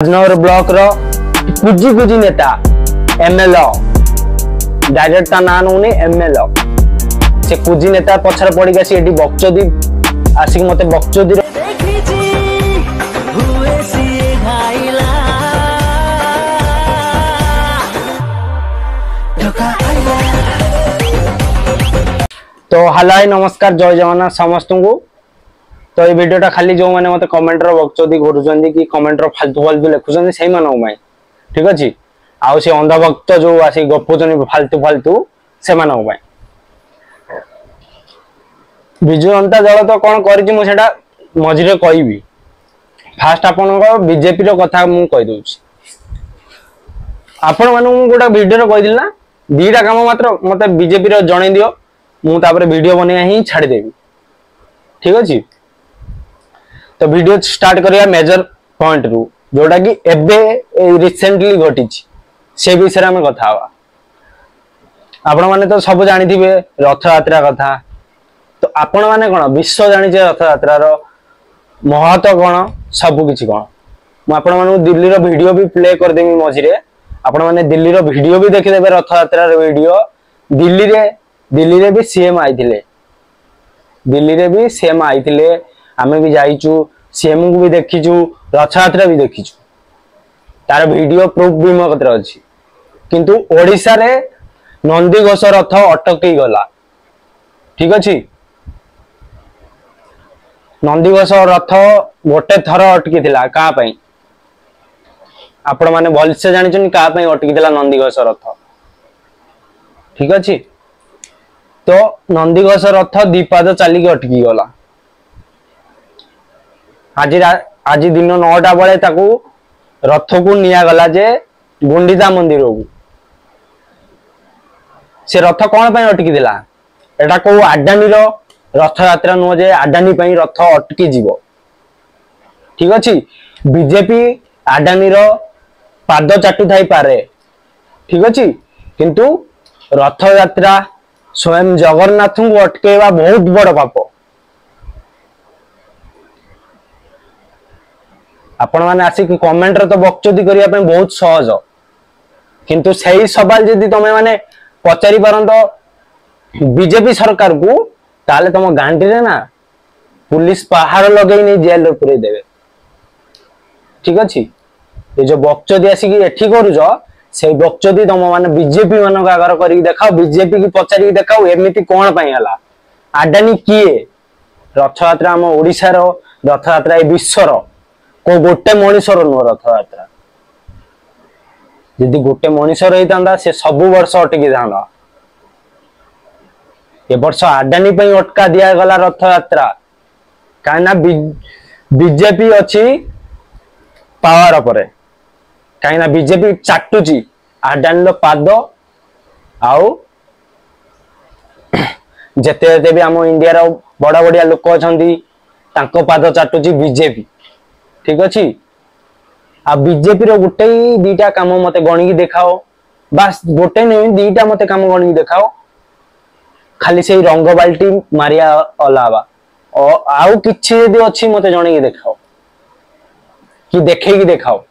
Rajnagar block रो कुजी कुजी नेता MLA direct ता ना नौने एमएलए से कुजी नेता पछर पड़ी गसी एडी बक्चोदी आसिक मते बक्चोदी तो हाय नमस्कार जय जगन्नाथ समस्त को। तो ये वीडियोटा खाली जो मैंने मत कमेंट रो बक्चोदी करूछन कि कमेंट रो फालतू फालतू लिखुछन सेही मानौ माय ठीक अछि आउ से अंधा भक्त जो आसी गपुछन फालतू फालतू से मानौ माय बिजु जनता दल तो कोन करिछि मु सेटा मझिरे कहबी। फास्ट आपन को बीजेपी रो कथा मु कहि दउछि आपन मानु मु गोटा वीडियो रो कहि दिला दीटा काम मात्र मते बीजेपी रो जणे दियो मु तापर वीडियो बने ही छाड़ी देबी ठीक अछि। तो वीडियो स्टार्ट करिया मेजर पॉइंट रु जोटा कि एबे रिसेंटली घटी से विषय में कथा हवा। आपण माने तो सब जानि थिबे रथ यात्रा कथा तो आपण माने कोन विश्व जानि जे रथ यात्रा रो महत्व कोन सब किछि कोन मु आपण माने दिल्ली रो वीडियो भी प्ले कर देमी मझिरे आपण माने दिल्ली रो वीडियो भी देखि देबे रथ यात्रा रो वीडियो दिल्ली रे भी सीएम आइथिले दिल्ली रे भी सीएम आइथिले आमे भी जाइचु सीएम को भी देखिचु रथ यात्रा भी देखिचु तार वीडियो प्रूफ भी मो कतरे अछि किंतु ओडिसा रे नंदीघोष रथ अटकी गला ठीक अछि। नंदीघोष रथ गोटे थर अटकी थिला का पई आपण माने भल से जानि छन का पई अटकी थिला नंदीघोष रथ ठीक अछि। तो नंदीघोष रथ दीपाद चाली के अटकी गला आज दिन 9टा बेले ताकू रथ को निया गला जे गुंडीचा मंदिर को से रथ कौन पे अटकी दिला एटा को आडानी रो रथ यात्रा नो जे आडानी पे रथ अटकी जीवो ठीक अछि। बीजेपी आडानी रो पाद चाटू थाई पारे ठीक अछि किंतु रथ यात्रा स्वयं जगन्नाथ को अटकेवा बहुत बड़ पाप। आपण माने आसिक कमेंट रे तो बक्चोदी करिया पे बहुत सहज किंतु सही सवाल जदी तमे माने पचारि परंतो बीजेपी सरकार को ताले तम गांडी रे ना पुलिस पहाड़ लगई नै जेल रे पुरे देबे ठीक अछि। ए जो बक्चोदी आसिक एठी करूजो से बक्चोदी तम माने बीजेपी मानो आगर करी देखाओ बीजेपी की पचारि देखाओ एमिति कोन पई हला आडानी किए रथ यात्रा हम ओडिसा रो रथ यात्रा ए विश्व रो को गोटे मनीषर नुह रथ यात्रा यदि गोटे मनीषर होता से सब वर्ष अटकी था ए वर्ष आडानी पे अटका दिया गला रथ यात्रा कहीं बीजेपी अच्छी पावर पर कहीं बीजेपी चाटुची आडानी पाद आउ जेते भी आम इंडिया रो बड़ा बड़िया लोक अच्छा पाद चाटुची बीजेपी ठीक अच्छी। आ बीजेपी रो गोटे दीटा काम मते गणी देखाओ बस गोटे नहीं दीटा मते काम गणी देखाओ खाली से रंग बाल्टी मारिया अलावा आउ किछि यदि अछि मते जणी देखाओ कि देखै कि देखाओ।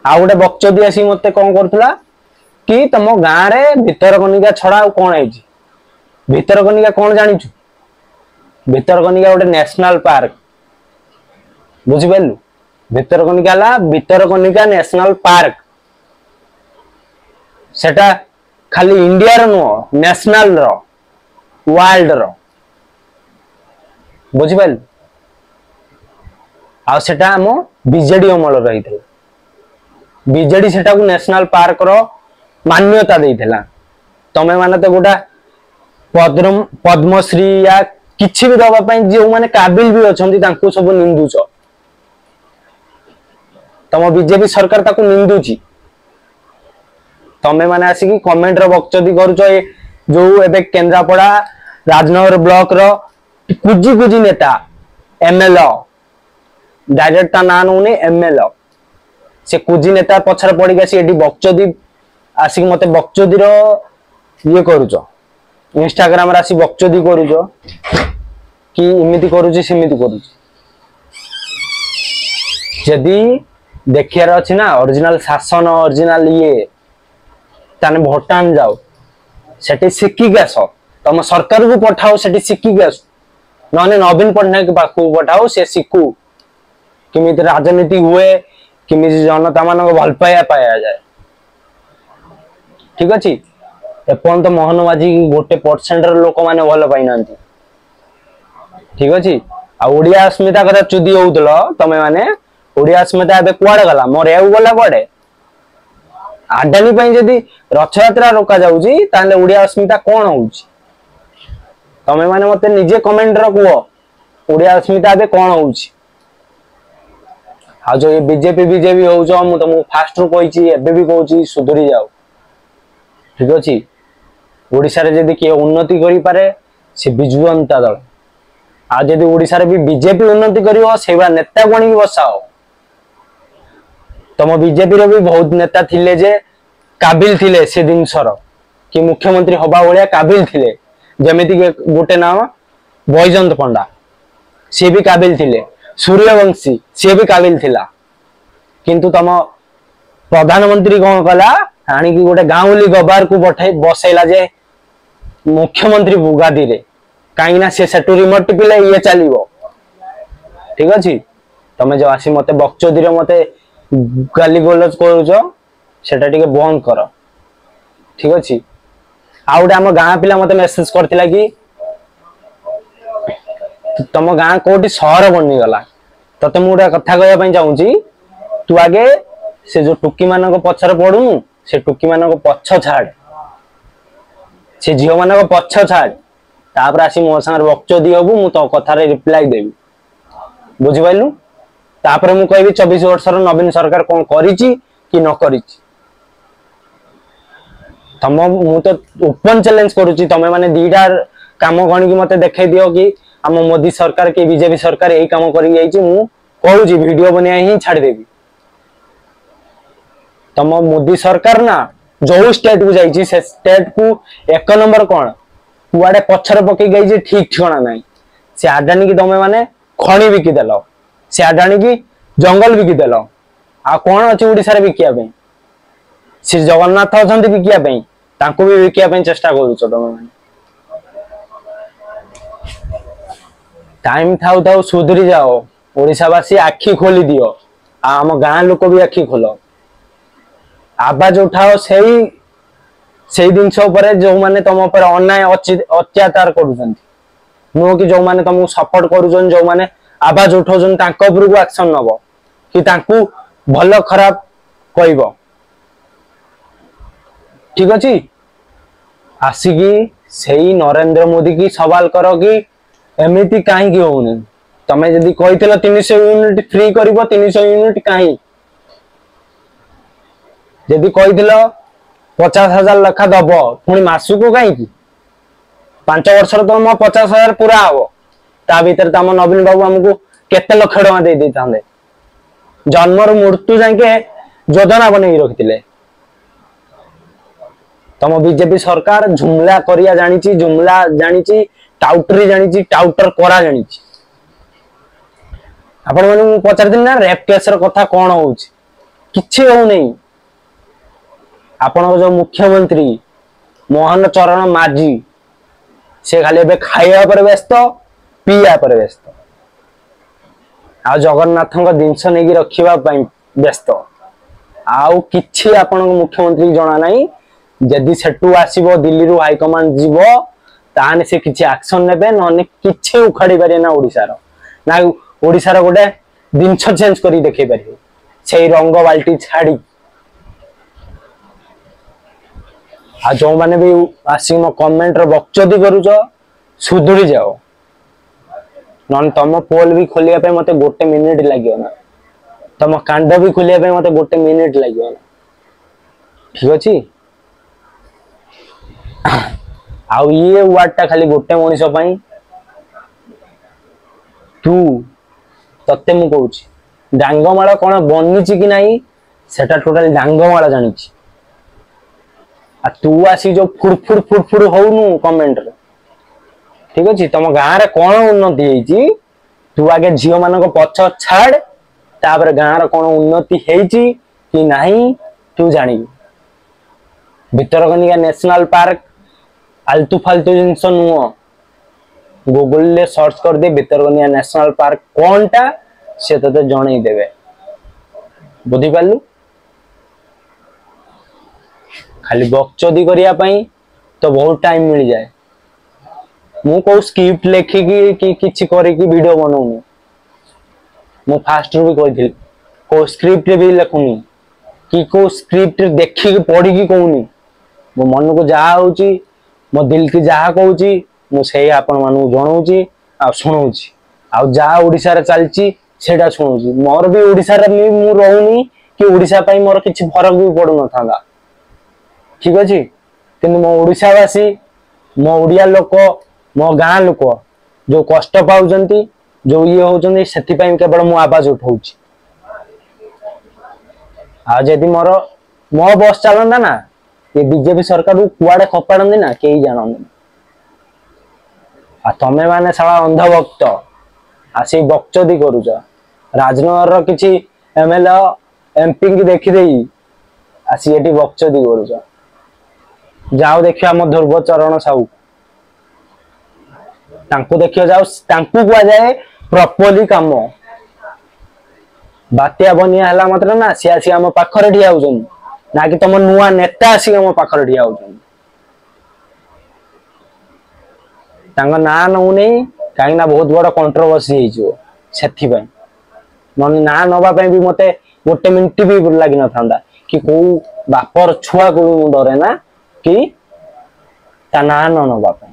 आ गोटे बक्चोदी आसी मते कोन करथला कि तम गां रे भितरकनिका छडा कोन आइछि भितरकनिका कोन जानिछु भितरकनिका गोटे नेशनल पार्क बुझी पालु भितरकनिका नेशनल पार्क सेटा खाली इंडिया रो नो नेशनल रो वर्ल्ड रो बुझी पालु आ सेटा हम बीजेडी अमल रही बीजेडी सेटा को नेशनल पार्क रो मान्यता देइथिला तमे माने तो गोटा पद्मश्री या किछि भी दबा पई जे माने काबिल भी अछंती तांको सब निंदुच तम बीजेपी सरकार ताकू निंदुची तमे माने आसी की कमेंट रो बक्चोदी करूछ ए जो एबे केंद्रापड़ा राजनगर ब्लॉक रो कुजी कुजी नेता एमएलए डायरेक्ट ता ना नौने एमएलए से कुजी नेता पछर पड़ी गसी एडी बक्चोदी आसी मते बक्चोदी रो ये करूछ इंस्टाग्राम रे आसी बक्चोदी करूछ कि इमिति करूछ सिमिति करूछ जदी देखियार अच्छी ना ओरिजिनल शासन ओरिजिनल ये ताने भोटान जाओ सेठी शिखिक आस तुम सरकार को पठाओ सेठी शिखिक आस नने नवीन पट्टनायक पाखु पठाओ से शिखु किमी राजनीति हुए किमी जनता मान भल पाया पाया जाए ठीक अच्छे एपर्त मोहन माझी गोटे परसेंट लोक मैंने भल पाई ना ठीक अच्छे आड़िया अस्मिता कथा चुदी होउतल तमे माने ओडिया अस्मिता एबे कुआडे गला मोरे आउ गला कुआडे आडानी पई जदी रथ यात्रा रोका जाउची ताले ओडिया अस्मिता कोन होउची तमे माने मते निजे कमेंट रो कुओ ओडिया अस्मिता एबे कोन होउची आ जो ये बीजेपी होउचो मु तुमको फास्ट रो कहिची एबे भी कहूची सुधरी जाओ ठीक अछि ओडिसा रे जदी के उन्नति करि पारे से बिजु जनता दल आ जदी ओडिसा रे भी बीजेपी उन्नति करिवो सेबा नेता कोणी की बसाओ तम बीजेपी रे भी बहुत नेता थिले जे काबिल थिले से दिन सर कि मुख्यमंत्री हबा भलिया काबिल थिले जेमिति के गोटे नाम बैजयंत पंडा से भी काबिल थिले सूर्यवंशी से भी काबिल थिला किंतु तम प्रधानमंत्री कौन कला आनी कि गोटे गाँवली गबार को बठे बसैला जे मुख्यमंत्री गादी रे कहीं ना से सेटू रिमोट टिपिले ये चलिबो ठीक अछि तमे जो आसी मते बकचोदी रे मते गाली गोलज करूचो सेटा टिके बंद कर ठीक अछि आ उडे हम गाँ पिला मते मेसेज करथिला कि तम गाँ कोटी शहर बनी गला तते मु उडा कथा कहया पई चाहूची तू आगे से जो टुकी मानको पछर पडुनु से टुकी मानको पछ छाड़ से झियो मानको पछ छाड़ तापर आसी मो संग बकचोदी हबु मु तो कथा रे रिप्लाई देबी बुझि पाइलु तापर मु कहबी 24 वर्षर नवीन सरकार कोन करिची कि न करिची तम मु तो ओपन चैलेंज करूची तमे माने दीटा काम गणी कि मते देखाई दियो कि हम मोदी सरकार के बीजेपी सरकार एही काम करि जाईची मु कहूची वीडियो बनिया ही छाड़ देबी तम मोदी सरकार ना जो स्टेट को जाईची से स्टेट को एक नंबर कोन कुआडे पछर पकई गई ठीक ठिकाना नहीं से आडानी की तमे माने खणी बिकी देलो से आडानी की जंगल बिकी देलो आ कोन अछि ओडिसा रे बिकिया पे श्री जगन्नाथ अछंती बिकिया पे तांको भी बिकिया पे चेष्टा करूछो तमे माने टाइम थाउ थाउ सुधरी जाओ ओडिसावासी आखी खोली दियो आ हम गां लोक भी आखी खोलो आवाज उठाओ सेही जिनस जो माने तुम पर अन्याय अत्याचार करुछंती नो कि जो माने तुमको सपोर्ट करुछन जो माने आवाज उठाउछन तांको ऊपर को एक्शन नबो कि तांको भलो खराब कहबो ठीक अछि आसिकी सेही नरेंद्र मोदी की सवाल करो कि एमिति काहे कि होउनी तमे जदी कहितलो 300 यूनिट फ्री करबो 300 यूनिट काहे जदी कहितलो 50,000 लखा दब पुणी मासु को कहीं 5 वर्ष तो 50,000 पूरा हम ता भीतर तो नवीन बाबू हमको केते लक्ष टका दे देता जन्म मृत्यु जाके योजना बन रखी तम बीजेपी सरकार झुमला करिया जानी झुमला जानी टाउटरी जानी टाउटर करा जानी आपण मैंने पचार ना रेप केस कथा कौन हो किछि हो नहीं आपण जो मुख्यमंत्री मोहन चरण माझी से खाली एबे खाइबा पर व्यस्त पीया पर व्यस्त आ जगन्नाथ जिनस नहीं रखा व्यस्त आउ किछि आपण मुख्यमंत्री जना नहीं जदि सेटू आसीबो दिल्ली रु हाईकमांड जीवो ताने से किछि एक्शन नेबे नने किछि उखाड़ी पारे ना ओडिसा रो ना ओडिसा रो गोटे जिनस चेंज करी देखै पारे सेही रंग बाल्टी छाड़ी आ जो माने भी आसी मो कमेंट रो बकचोदी करूछ सुधुरी जाओ नन तम पोल भी खोलिया पे मते गोटे मिनिट लागियो ना तम कांड भी खोलिया पे मते गोटे मिनिट लागियो ना ठीक अछि आउ ये वार्डटा खाली गोटे मनीष पई तू तते मु कहूची डांगमाला कोन बनिची कि नाही सेटा टोटल डांगमाला जानिची आ तू आसी जो फुड़ होनु कमेंट रे ठीक अछि तम गां रे कोन उन्नति हेची तू आगे झियो मानको पछ छाड़ तापर गाँव रो कौन उन्नति हेची कि नहीं तू जानिबू। भितरकनिका नेशनल पार्क आलतू फालतू जिनस नुह, गूगल ले सर्च कर दे भितरकनिका नेशनल पार्क कौन टा से तते जणई देबे। बुझी पालु। खाली बकचोदी करिया पई तो बहुत टाइम मिल जाए। मु को स्क्रिप्ट लेखिकी कि किछि करिकी वीडियो बनाउनी। मु फास्ट रू भी कहिथिल को स्क्रिप्ट भी लेखुनी कि को स्क्रिप्ट देखि पढ़ी कहूनी। मो मन को जहा होची, मो दिल की जहा कहूची मु सेही आपण मानु जणाउची आ सुनाउची। आ जहा ओडिसा रे चलची सेटा सुनाउची। मोर भी ओडिसा रे मु रहूनी कि ओडिसा पई मोर किछि फरक भी पडु न थांदा। ठीक अछि, किंतु मो ओडिसावासी, मो ओडिया लोक, मो गाँ लोक जो कष्ट पाउचंती, जो ये होचंती, सेति पई केवल मु आवाज उठाउची। आ जदि मोर मो बस चलंदा ना, ये बीजेपी सरकार को कुआडे खपाड़ंदी ना केही जानंदी। आ तमे माने साला अंधभक्त आसी बकचोदी करूच। राजनगर रो किछि एमएलए एमपी की देखि देई आसी एटी बकचोदी करूच। जाओ देखियो हम ध्रुव चरण साहू, तांको देखियो जाओ, तांको कुआ जाए प्रॉपर्ली काम। बात्या बनिया हला मात्र ना सी आसी हम पाखरे ठिया होउछन ना कि तम नुआ नेता आसी हम पाखरे ठिया होउछन। तांको ना नउनै काई ना बहुत बड़ कंट्रोवर्सी हेइजो सेथि पई। मन ना नबा पई भी मते गोटे मिनिट भी लागि न थांदा कि को बापर छुआ को मु डरे ना कि ता ना नबा पई।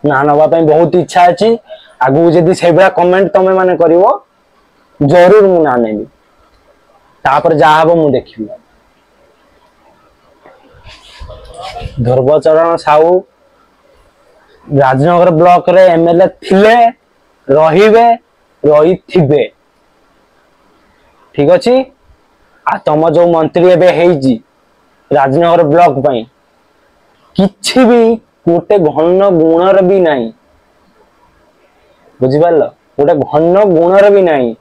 ना नबा पई बहुत इच्छा अछि। आगु जदी सेबा कमेंट तमे माने करिवो जरूर मु ना नेबी। तापर जा हबो मु देखिबी। ध्रुवचरण साहू राजनगर ब्लॉक रे एमएलए थिले, रहिबे, रही थिबे। ठीक अछि। आ तम जो मंत्री एबे हेइजी राजनगर ब्लॉक पई किछि भी गोटे घन गुणर भी नहीं। बुझी पारलो, गोटे घन गुणर भी नहीं।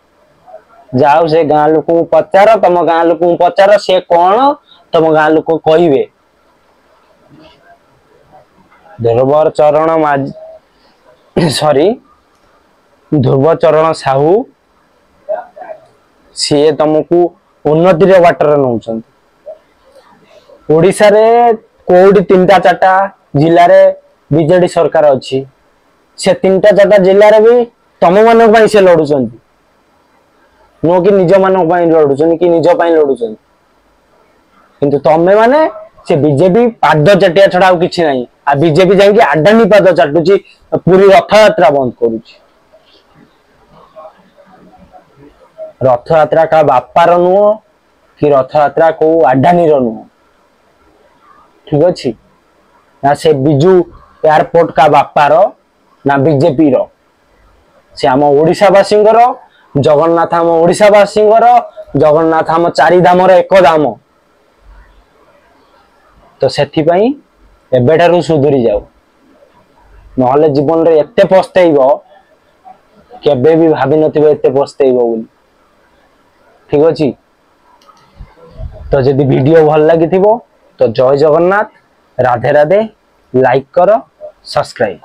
जाओ से गाँ लोक पचार, तम गाँ लोक पचार से कौन तम गाँ लोक कहिबे। ध्रुवचरण ध्रुवचरण साहू सी तुमको उन्नति रे वाटर नौचंती। ओडिसा रे कोडी 3-4 जिल्ला रे बीजेडी सरकार अछि। से 3-4 जिल्ला रे भी तम मानक पई से लडुचंती, नो कि निज मानक पई लडुचंती कि निज पई लडुचंती। किंतु तमे माने से बीजेपी पाद चटिया छडा किछि नाही। आ बीजेपी जाई कि आडानी पाद चाटुची, पूरी रथ यात्रा बंद करूची। रथ यात्रा का बापार नुह कि रथ यात्रा को आडानी रो नुह। ठीक अछि ना से बिजू एयरपोर्ट का बापार ना बीजेपी रो। से हम ओडिसावासी जगन्नाथ, हम ओडिसावासी जगन्नाथ हम 4 धाम रो एक धाम। तो सेथि पई एबेठारु सुधुरी जाओ, नहले जीवन रे एते पछतेइबो केबे भी भाबी नथिबे एते पछतेइबो बोली। ठीक अछि। तो जदि वीडियो भल लागिथिबो तो जय जगन्नाथ, राधे राधे, लाइक करो, सब्सक्राइब।